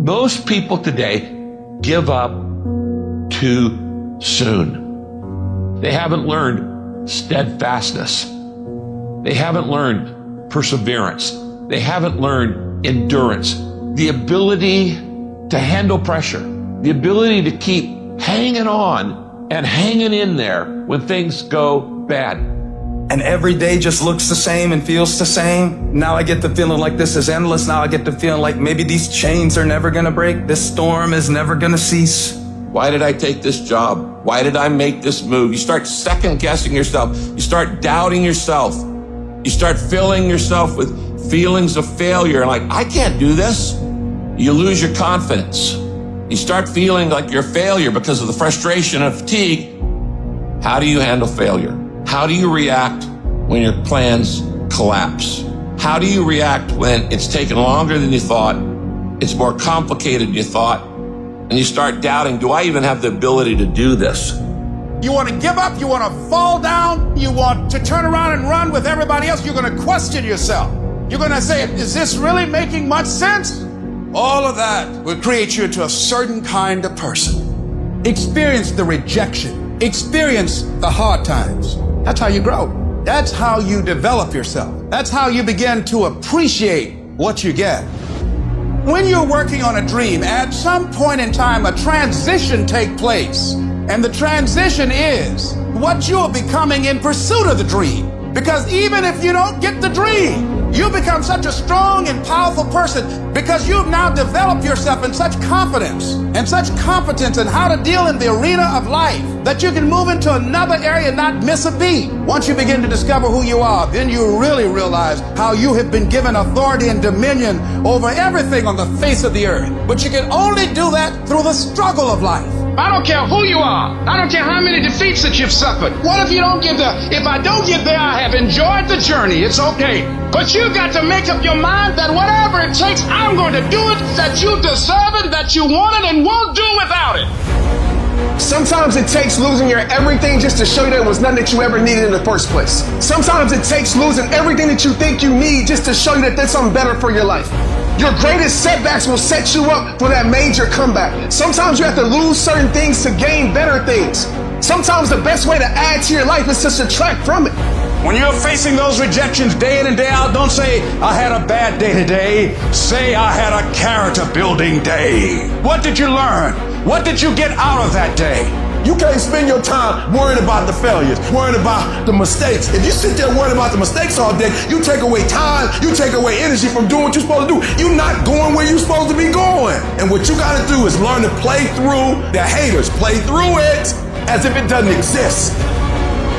Most people today give up too soon. They haven't learned steadfastness. They haven't learned perseverance. They haven't learned endurance, the ability to handle pressure, the ability to keep hanging on and hanging in there when things go bad. And every day just looks the same and feels the same. Now I get the feeling like this is endless. Now I get the feeling like maybe these chains are never gonna break. This storm is never gonna cease. Why did I take this job? Why did I make this move? You start second guessing yourself. You start doubting yourself. You start filling yourself with feelings of failure. Like, I can't do this. You lose your confidence. You start feeling like you're a failure because of the frustration and fatigue. How do you handle failure? How do you react when your plans collapse? How do you react when it's taken longer than you thought? It's more complicated than you thought. And you start doubting, do I even have the ability to do this? You want to give up, you want to fall down, you want to turn around and run with everybody else, you're going to question yourself. You're going to say, is this really making much sense? All of that will create you into a certain kind of person. Experience the rejection. Experience the hard times. That's how you grow. That's how you develop yourself. That's how you begin to appreciate what you get. When you're working on a dream, at some point in time, a transition takes place. And the transition is what you're becoming in pursuit of the dream. Because even if you don't get the dream, you become such a strong and powerful person because you've now developed yourself in such confidence and such competence in how to deal in the arena of life that you can move into another area and not miss a beat. Once you begin to discover who you are, then you really realize how you have been given authority and dominion over everything on the face of the earth. But you can only do that through the struggle of life. I don't care who you are. I don't care how many defeats that you've suffered. What if you don't get there? If I don't get there, I have enjoyed the journey. It's okay. But you've got to make up your mind that whatever it takes, I'm going to do it, that you deserve it, that you want it, and won't do without it. Sometimes it takes losing your everything just to show you there was nothing that you ever needed in the first place. Sometimes it takes losing everything that you think you need just to show you that there's something better for your life. Your greatest setbacks will set you up for that major comeback. Sometimes you have to lose certain things to gain better things. Sometimes the best way to add to your life is to subtract from it. When you're facing those rejections day in and day out, don't say, I had a bad day today. Say, I had a character building day. What did you learn? What did you get out of that day? You can't spend your time worrying about the failures, worrying about the mistakes. If you sit there worrying about the mistakes all day, you take away time, you take away energy from doing what you're supposed to do. You're not going where you're supposed to be going. And what you got to do is learn to play through the haters. Play through it as if it doesn't exist.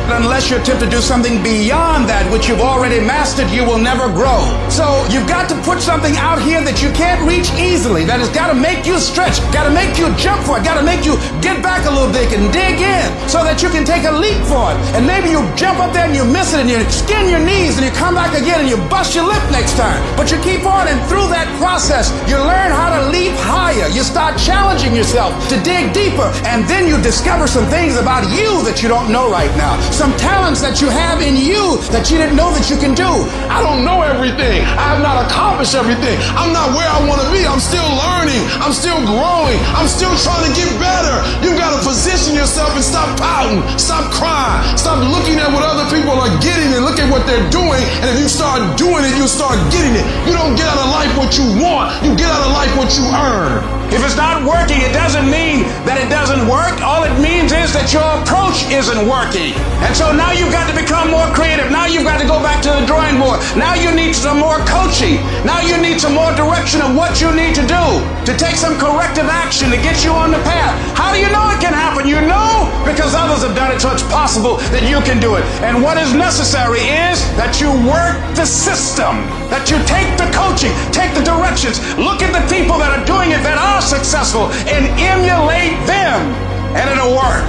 Unless you attempt to do something beyond that which you've already mastered, you will never grow. So you've got to put something out here that you can't reach easily, that has got to make you stretch, got to make you jump for it, got to make you get back a little bit and dig in so that you can take a leap for it. And maybe you jump up there and you miss it and you skin your knees and you come back again and you bust your lip next time. But you keep on, and through that process, you learn how to leap higher. You start challenging yourself to dig deeper, and then you discover some things about you that you don't know right now. Some talents that you have in you that you didn't know that you can do. I don't know everything. I have not accomplished everything. I'm not where I want to be. I'm still learning. I'm still growing. I'm still trying to get better. You got to position yourself and stop pouting. Stop crying. Stop looking at what other people are getting and look at what they're doing. And if you start doing it, you'll start getting it. You don't get out of life what you want. You get out of life what you earn. If it's not working, it doesn't mean that it doesn't work. All it means is that your approach isn't working. And so now you've got to become more creative. Now you've got to go back to the drawing board. Now you need some more coaching. Now you need some more direction of what you need to do to take some corrective action to get you on the path. How do you know it can happen? You know because others have done it, so it's possible that you can do it. And what is necessary is that you work the system, that you take the coaching, take the directions, look at the people that are doing it, that are successful, and emulate them, and it'll work.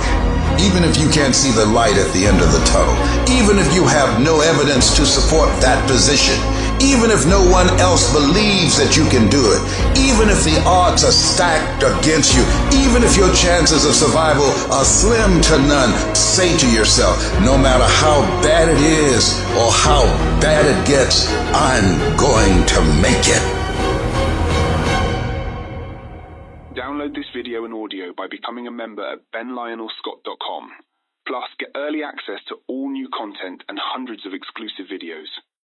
Even if you can't see the light at the end of the tunnel, even if you have no evidence to support that position, even if no one else believes that you can do it, even if the odds are stacked against you, even if your chances of survival are slim to none, say to yourself, no matter how bad it is or how bad it gets, I'm going to make it. Download this video and audio by becoming a member at benlionelscott.com. Plus, get early access to all new content and hundreds of exclusive videos.